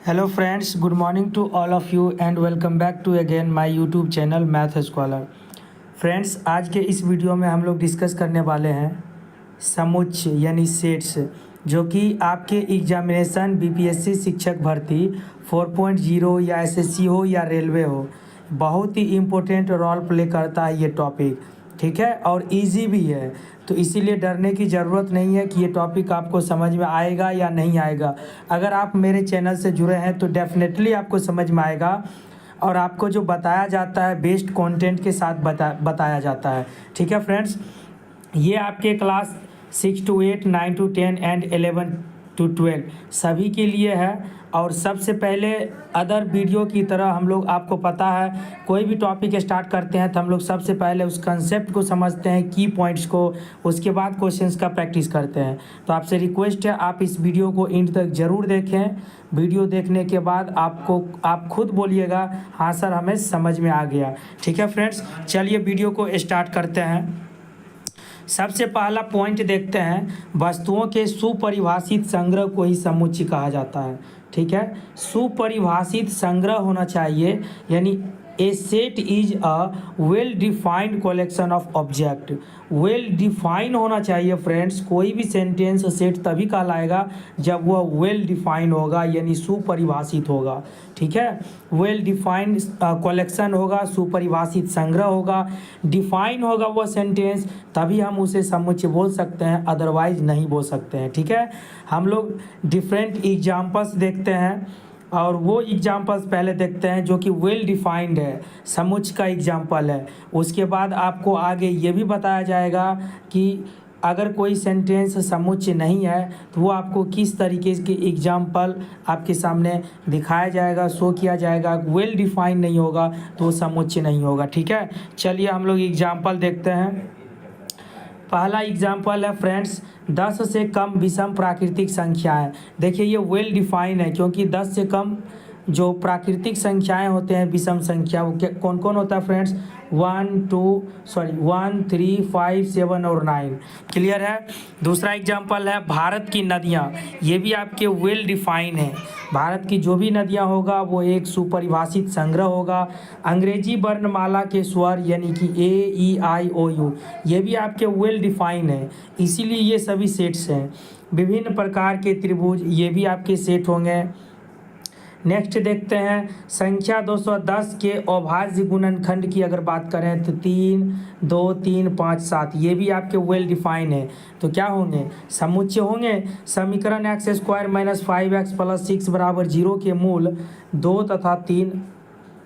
Hello friends, good morning to all of you and welcome back to again my YouTube channel math scholar. Friends, आज के इस video में हम लोग discuss करने वाले हैं समुच्चय यानी सेट्स, जो कि आपके एग्जामिनेशन बीपीएससी शिक्षक भर्ती 4.0 या एसएससी हो या रेलवे हो, बहुत ही इम्पोर्टेंट रोल प्ले करता है ये टॉपिक। ठीक है, और इजी भी है, तो इसीलिए डरने की ज़रूरत नहीं है कि ये टॉपिक आपको समझ में आएगा या नहीं आएगा। अगर आप मेरे चैनल से जुड़े हैं तो डेफिनेटली आपको समझ में आएगा, और आपको जो बताया जाता है बेस्ट कंटेंट के साथ बताया जाता है। ठीक है फ्रेंड्स, ये आपके class 6 to 8, 9 to 10 and 11 to 12 सभी के लिए है। और सबसे पहले अदर वीडियो की तरह हम लोग, आपको पता है, कोई भी टॉपिक स्टार्ट करते हैं तो हम लोग सबसे पहले उस कंसेप्ट को समझते हैं, की पॉइंट्स को, उसके बाद क्वेश्चंस का प्रैक्टिस करते हैं। तो आपसे रिक्वेस्ट है आप इस वीडियो को एंड तक ज़रूर देखें। वीडियो देखने के बाद आप खुद बोलिएगा हाँ सर हमें समझ में आ गया। ठीक है फ्रेंड्स, चलिए वीडियो को स्टार्ट करते हैं। सबसे पहला पॉइंट देखते हैं, वस्तुओं के सुपरिभाषित संग्रह को ही समुच्चय कहा जाता है। ठीक है, सुपरिभाषित संग्रह होना चाहिए, यानी a set is a well defined collection of object. Well define होना चाहिए फ्रेंड्स, कोई भी सेंटेंस सेट तभी कहलाएगा जब वह वेल डिफाइन होगा, यानी सुपरिभाषित होगा। ठीक है, वेल डिफाइंड कलेक्शन होगा, सुपरिभाषित संग्रह होगा, डिफाइन होगा वह सेंटेंस, तभी हम उसे समुच्चय बोल सकते हैं, अदरवाइज नहीं बोल सकते हैं। ठीक है, हम लोग डिफरेंट एग्जाम्पल्स देखते हैं, और वो एग्जाम्पल्स पहले देखते हैं जो कि वेल डिफाइंड है, समुच्चय का एग्जाम्पल है। उसके बाद आपको आगे ये भी बताया जाएगा कि अगर कोई सेंटेंस समुच्चय नहीं है तो वो आपको किस तरीके के एग्जाम्पल आपके सामने दिखाया जाएगा, शो किया जाएगा। वेल डिफाइंड नहीं होगा तो वो समुच्चय नहीं होगा। ठीक है, चलिए हम लोग एग्जाम्पल देखते हैं। पहला एग्जाम्पल है फ्रेंड्स, 10 से कम विषम प्राकृतिक संख्याएं। देखिए ये वेल डिफाइन है, क्योंकि 10 से कम जो प्राकृतिक संख्याएं होते हैं, विषम संख्या, वो कौन कौन होता है फ्रेंड्स? 1, 3, 5, 7 और 9। क्लियर है। दूसरा एग्जाम्पल है भारत की नदियाँ। ये भी आपके वेल डिफाइन है। भारत की जो भी नदियाँ होगा वो एक सुपरिभाषित संग्रह होगा। अंग्रेजी वर्णमाला के स्वर यानी कि AEIOU, ये भी आपके वेल डिफाइन है, इसीलिए ये सभी सेट्स हैं। विभिन्न प्रकार के त्रिभुज, ये भी आपके सेट होंगे। नेक्स्ट देखते हैं, संख्या 210 के अभाज्य गुणनखंड की अगर बात करें तो 3, 2, 3, 5, 7, ये भी आपके वेल डिफाइन है। तो क्या होंगे? समुच्चय होंगे। समीकरण x² - 5x + 6 = 0 के मूल 2 तथा 3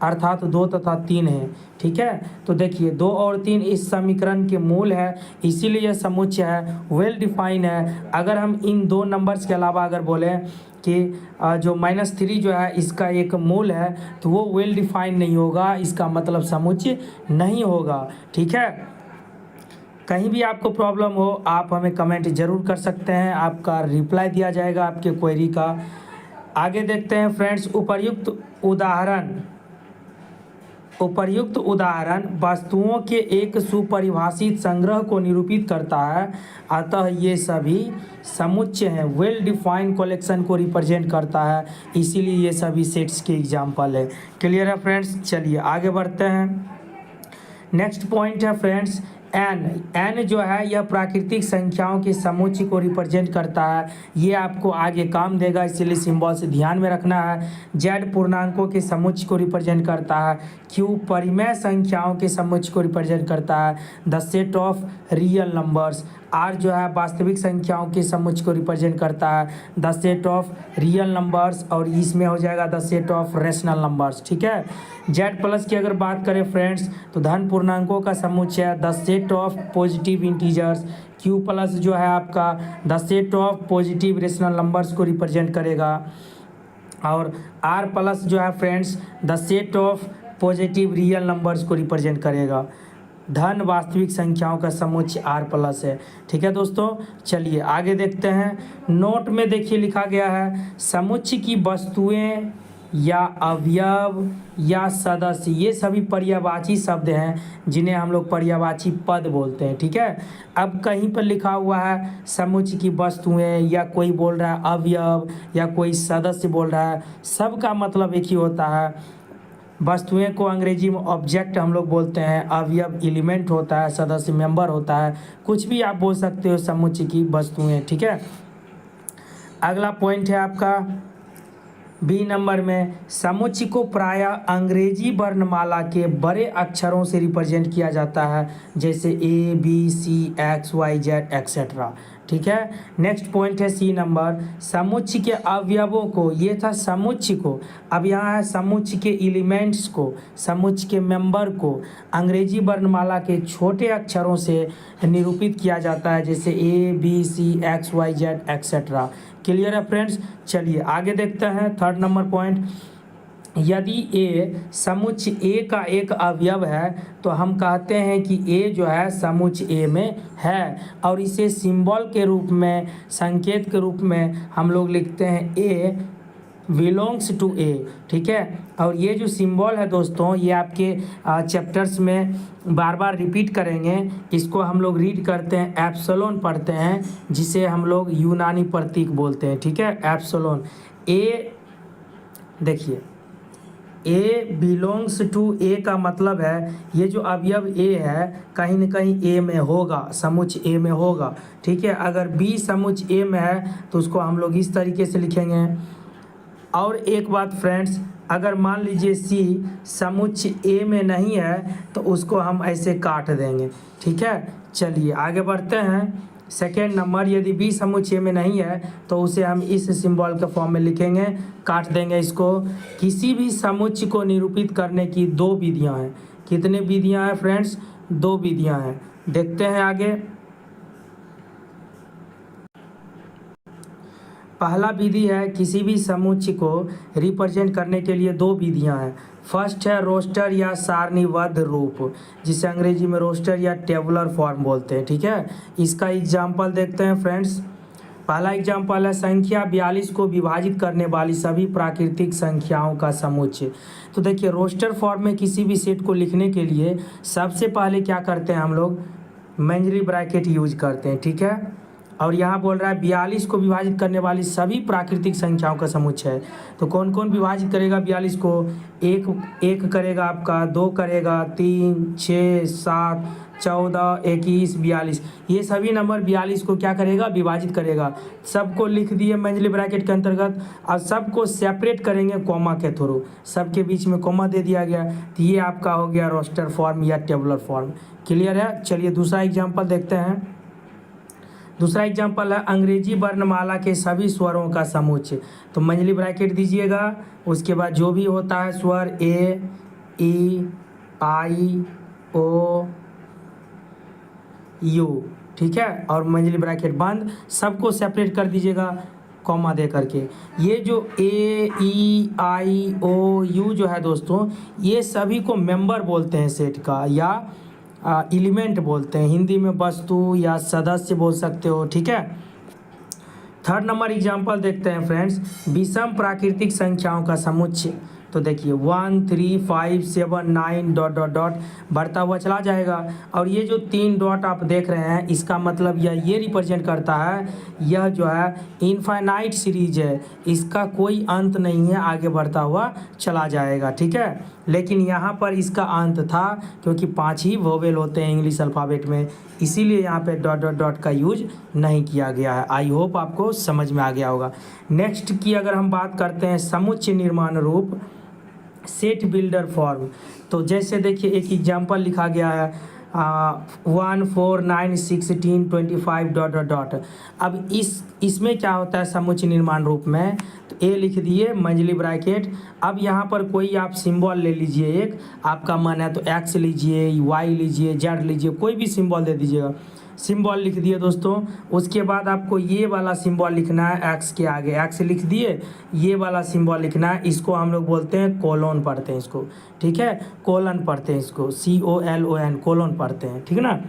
अर्थात 2 तथा 3 है। ठीक है, तो देखिए 2 और 3 इस समीकरण के मूल है, इसीलिए यह समुच्चय है, वेल डिफाइन है। अगर हम इन दो नंबर्स के अलावा अगर बोलें कि जो -3 जो है इसका एक मूल है, तो वो वेल डिफाइन नहीं होगा, इसका मतलब समुच्चय नहीं होगा। ठीक है, कहीं भी आपको प्रॉब्लम हो आप हमें कमेंट जरूर कर सकते हैं, आपका रिप्लाई दिया जाएगा आपके क्वेरी का। आगे देखते हैं फ्रेंड्स, उपर्युक्त उदाहरण वस्तुओं के एक सुपरिभाषित संग्रह को निरूपित करता है, अतः ये सभी समुच्चय हैं। वेल डिफाइंड कलेक्शन को रिप्रेजेंट करता है, इसीलिए ये सभी सेट्स के एग्जाम्पल है। क्लियर है फ्रेंड्स, चलिए आगे बढ़ते हैं। नेक्स्ट पॉइंट है फ्रेंड्स, एन जो है यह प्राकृतिक संख्याओं के समुच्चय को रिप्रेजेंट करता है। ये आपको आगे काम देगा, इसलिए सिंबल से ध्यान में रखना है। जेड पूर्णांकों के समुच्चय को रिप्रेजेंट करता है। क्यू परिमेय संख्याओं के समुच्चय को रिप्रेजेंट करता है, the set of real numbers. R जो है वास्तविक संख्याओं के समुच्चय को रिप्रेजेंट करता है, the set of real numbers, और इसमें हो जाएगा the set of rational numbers. ठीक है, जेड प्लस की अगर बात करें फ्रेंड्स तो धन पूर्णांकों का समुच्चय है, the set of positive integers. Q plus जो है आपका the set of positive rational numbers को रिप्रेजेंट करेगा, और आर प्लस जो है friends the set of positive real numbers को रिप्रेजेंट करेगा। धन वास्तविक संख्याओं का समुच्चय आर प्लस है। ठीक है दोस्तों, चलिए आगे देखते हैं। नोट में देखिए लिखा गया है, समुच्चय की वस्तुएं या अवयव या सदस्य, ये सभी पर्यायवाची शब्द हैं जिन्हें हम लोग पर्यायवाची पद बोलते हैं। ठीक है, अब कहीं पर लिखा हुआ है समुच्चय की वस्तुएं, या कोई बोल रहा है अवयव, या कोई सदस्य बोल रहा है, सबका मतलब एक ही होता है। वस्तुएं को अंग्रेजी में ऑब्जेक्ट हम लोग बोलते हैं, अवयव एलिमेंट होता है, सदस्य मेंबर होता है, कुछ भी आप बोल सकते हो समुच्चय की वस्तुएं। ठीक है, अगला पॉइंट है आपका बी नंबर में, समुच्चय को प्रायः अंग्रेजी वर्णमाला के बड़े अक्षरों से रिप्रेजेंट किया जाता है, जैसे A B C X Y Z etcetera. ठीक है, नेक्स्ट पॉइंट है सी नंबर, समुच्चय के अवयवों को, ये था समुच्चय को, अब यहाँ है समुच्चय के एलिमेंट्स को, समुच्चय के मेंबर को अंग्रेजी वर्णमाला के छोटे अक्षरों से निरूपित किया जाता है, जैसे A B C X Y Z etcetera. Clear है फ्रेंड्स, चलिए आगे देखते हैं थर्ड नंबर पॉइंट, यदि ए समुच्चय ए का एक अवयव है तो हम कहते हैं कि ए जो है समुच्चय ए में है, और इसे सिंबल के रूप में, संकेत के रूप में हम लोग लिखते हैं ए बिलोंग्स टू ए। ठीक है, और ये जो सिंबल है दोस्तों, ये आपके चैप्टर्स में बार बार रिपीट करेंगे, इसको हम लोग रीड करते हैं, एप्सिलॉन पढ़ते हैं, जिसे हम लोग यूनानी प्रतीक बोलते हैं। ठीक है, एप्सिलॉन। ए देखिए, ए बिलोंग्स टू ए का मतलब है ये जो अवयव ए है कहीं न कहीं ए में होगा, समुच्चय ए में होगा। ठीक है, अगर बी समुच्चय ए में है तो उसको हम लोग इस तरीके से लिखेंगे। और एक बात फ्रेंड्स, अगर मान लीजिए सी समुच्चय ए में नहीं है तो उसको हम ऐसे काट देंगे। ठीक है, चलिए आगे बढ़ते हैं। सेकेंड नंबर, यदि बी समुच्चय में नहीं है तो उसे हम इस सिंबल के फॉर्म में लिखेंगे, काट देंगे इसको। किसी भी समुच्चय को निरूपित करने की दो विधियां हैं। कितने विधियां हैं फ्रेंड्स? दो विधियां हैं। देखते हैं आगे। पहला विधि है, किसी भी समुच्चय को रिप्रेजेंट करने के लिए दो विधियां हैं। फर्स्ट है रोस्टर या सारणीबद्ध रूप, जिसे अंग्रेजी में रोस्टर या टेबुलर फॉर्म बोलते हैं। ठीक है, इसका एग्जाम्पल देखते हैं फ्रेंड्स। पहला एग्जाम्पल है संख्या 42 को विभाजित करने वाली सभी प्राकृतिक संख्याओं का समुच्चय। तो देखिए, रोस्टर फॉर्म में किसी भी सेट को लिखने के लिए सबसे पहले क्या करते हैं हम लोग, मंजरी ब्रैकेट यूज करते हैं। ठीक है, और यहाँ बोल रहा है 42 को विभाजित करने वाली सभी प्राकृतिक संख्याओं का समुच्चय है। तो कौन कौन विभाजित करेगा 42 को? एक करेगा आपका, 2 करेगा, 3, 6, 7, 14, 21, 42, ये सभी नंबर 42 को क्या करेगा, विभाजित करेगा। सबको लिख दिए मंजली ब्रैकेट के अंतर्गत, और सबको सेपरेट करेंगे कॉमा के थ्रू, सबके बीच में कॉमा दे दिया गया। तो ये आपका हो गया रोस्टर फॉर्म या टेबुलर फॉर्म। क्लियर है? चलिए दूसरा एग्जाम्पल देखते हैं। दूसरा एग्जाम्पल है अंग्रेजी वर्णमाला के सभी स्वरों का समुच्चय। तो मंजली ब्रैकेट दीजिएगा, उसके बाद जो भी होता है स्वर ए, ई, आई, ओ, यू। ठीक है, और मंजली ब्रैकेट बंद, सबको सेपरेट कर दीजिएगा कॉमा दे करके। ये जो ए, ई, आई, ओ, यू जो है दोस्तों, ये सभी को मेंबर बोलते हैं सेट का, या एलिमेंट बोलते हैं। हिंदी में वस्तु या सदस्य बोल सकते हो। ठीक है, थर्ड नंबर एग्जाम्पल देखते हैं फ्रेंड्स, विषम प्राकृतिक संख्याओं का समुच्चय। तो देखिए 1, 3, 5, 7, 9 डॉट डॉट डॉट बढ़ता हुआ चला जाएगा, और ये जो 3 डॉट आप देख रहे हैं, इसका मतलब ये रिप्रेजेंट करता है, यह जो है इनफाइनाइट सीरीज है, इसका कोई अंत नहीं है, आगे बढ़ता हुआ चला जाएगा। ठीक है, लेकिन यहाँ पर इसका अंत था, क्योंकि 5 ही वोवेल होते हैं इंग्लिश अल्फ़ाबेट में, इसीलिए यहाँ पे डॉट डॉट डॉट का यूज नहीं किया गया है। आई होप आपको समझ में आ गया होगा। नेक्स्ट की अगर हम बात करते हैं समुच्चय निर्माण रूप, सेट बिल्डर फॉर्म। तो जैसे देखिए एक एग्जाम्पल लिखा गया है 1, 4, 9, 16, 25 डॉट डॉट डॉट। अब इसमें क्या होता है समुच्चय निर्माण रूप में, तो ए लिख दिए मंजली ब्रैकेट। अब यहाँ पर कोई आप सिंबल ले लीजिए, एक आपका मन है तो एक्स लीजिए, वाई लीजिए, जेड लीजिए, कोई भी सिंबल दे दीजिएगा। सिंबल लिख दिए दोस्तों, उसके बाद आपको ये वाला सिंबल लिखना है, एक्स के आगे एक्स लिख दिए, ये वाला सिंबल लिखना है, इसको हम लोग बोलते हैं कोलोन पढ़ते हैं इसको। ठीक है, कोलन पढ़ते हैं इसको, COLON कोलोन पढ़ते हैं। ठीक है ना।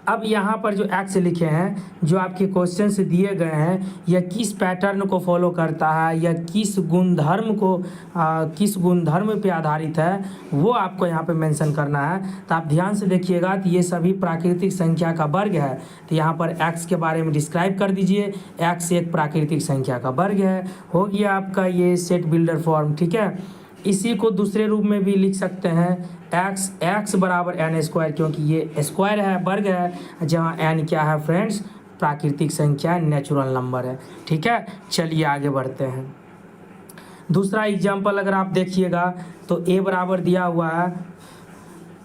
अब यहाँ पर जो एक्स लिखे हैं, जो आपके क्वेश्चन से दिए गए हैं, यह किस पैटर्न को फॉलो करता है या किस गुणधर्म पे आधारित है, वो आपको यहाँ पे मेंशन करना है। तो आप ध्यान से देखिएगा, तो ये सभी प्राकृतिक संख्या का वर्ग है। तो यहाँ पर एक्स के बारे में डिस्क्राइब कर दीजिए। एक्स एक प्राकृतिक संख्या का वर्ग है। हो गया आपका ये सेट बिल्डर फॉर्म, ठीक है। इसी को दूसरे रूप में भी लिख सकते हैं, एक्स बराबर एन स्क्वायर, क्योंकि ये स्क्वायर है, वर्ग है, जहाँ एन क्या है फ्रेंड्स, प्राकृतिक संख्या, नेचुरल नंबर है, ठीक है। चलिए आगे बढ़ते हैं। दूसरा एग्जाम्पल अगर आप देखिएगा तो ए बराबर दिया हुआ है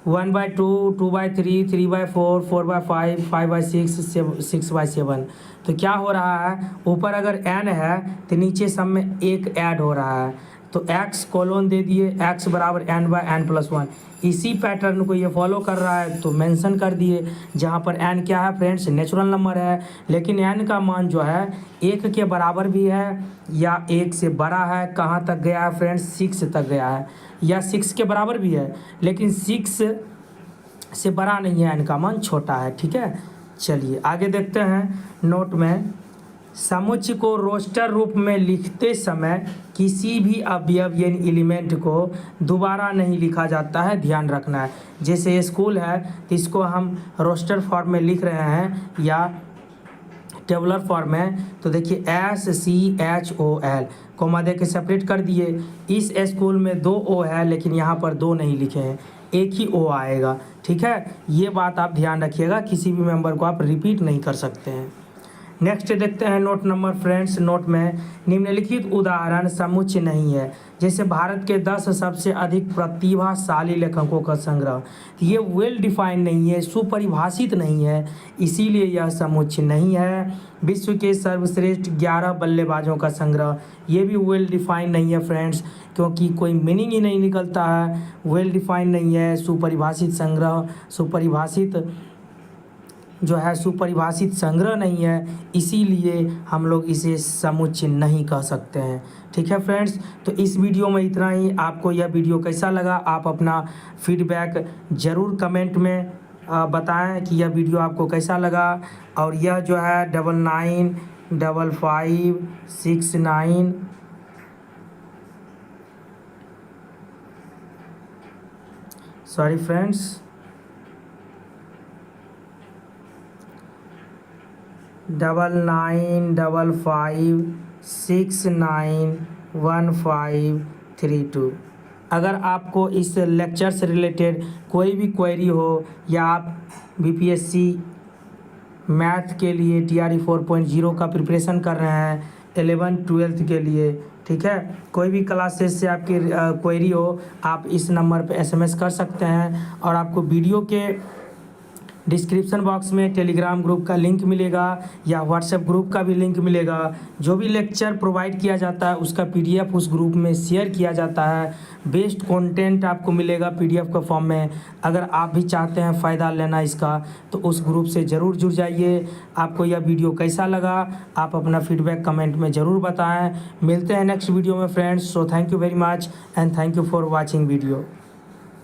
1/2, 2/3, 3/4, 4/5, 5/6, 6/7। तो क्या हो रहा है, ऊपर अगर n है तो नीचे सब में एक ऐड हो रहा है। तो x कोलोन दे दिए, x बराबर n/n+1। इसी पैटर्न को ये फॉलो कर रहा है, तो मेंशन कर दिए। जहाँ पर n क्या है फ्रेंड्स, नेचुरल नंबर है, लेकिन n का मान जो है 1 के बराबर भी है या 1 से बड़ा है। कहाँ तक गया है फ्रेंड्स, 6 तक गया है, या 6 के बराबर भी है, लेकिन 6 से बड़ा नहीं है, n का मान छोटा है, ठीक है। चलिए आगे देखते हैं। नोट में, समुच्चय को रोस्टर रूप में लिखते समय किसी भी अवयव यानी एलिमेंट को दोबारा नहीं लिखा जाता है, ध्यान रखना है। जैसे स्कूल है तो इसको हम रोस्टर फॉर्म में लिख रहे हैं या टेबुलर फॉर्म में, तो देखिए SCHOL कोमा दे के सेपरेट कर दिए। इस स्कूल में 2 O है, लेकिन यहाँ पर 2 नहीं लिखे हैं, एक ही O आएगा, ठीक है। ये बात आप ध्यान रखिएगा, किसी भी मेंबर को आप रिपीट नहीं कर सकते हैं। नेक्स्ट देखते हैं नोट नंबर फ्रेंड्स। नोट में, निम्नलिखित उदाहरण समुच्चय नहीं है। जैसे भारत के 10 सबसे अधिक प्रतिभाशाली लेखकों का संग्रह, ये वेल डिफाइंड नहीं है, सुपरिभाषित नहीं है, इसीलिए यह समुच्चय नहीं है। विश्व के सर्वश्रेष्ठ 11 बल्लेबाजों का संग्रह, ये भी वेल डिफाइंड नहीं है फ्रेंड्स, क्योंकि कोई मीनिंग ही नहीं निकलता है, वेल डिफाइंड नहीं है। सुपरिभाषित संग्रह, सुपरिभाषित संग्रह नहीं है, इसीलिए हम लोग इसे समुच्चय नहीं कह सकते हैं, ठीक है फ्रेंड्स। तो इस वीडियो में इतना ही। आपको यह वीडियो कैसा लगा, आप अपना फीडबैक ज़रूर कमेंट में बताएं कि यह वीडियो आपको कैसा लगा। और यह जो है 995569, सॉरी फ्रेंड्स, 9955691532। अगर आपको इस लेक्चर से रिलेटेड कोई भी क्वेरी हो, या आप BPSC मैथ के लिए TRE 4.0 का प्रिपरेशन कर रहे हैं 11th-12th के लिए, ठीक है, कोई भी क्लासेस से आपकी क्वेरी हो, आप इस नंबर पे SMS कर सकते हैं। और आपको वीडियो के डिस्क्रिप्शन बॉक्स में टेलीग्राम ग्रुप का लिंक मिलेगा या व्हाट्सएप ग्रुप का भी लिंक मिलेगा। जो भी लेक्चर प्रोवाइड किया जाता है उसका PDF उस ग्रुप में शेयर किया जाता है। बेस्ट कंटेंट आपको मिलेगा PDF का फॉर्म में। अगर आप भी चाहते हैं फ़ायदा लेना इसका, तो उस ग्रुप से ज़रूर जुड़ जाइए। आपको यह वीडियो कैसा लगा, आप अपना फीडबैक कमेंट में ज़रूर बताएँ। मिलते हैं नेक्स्ट वीडियो में friends. So thank you very much and thank you for watching video.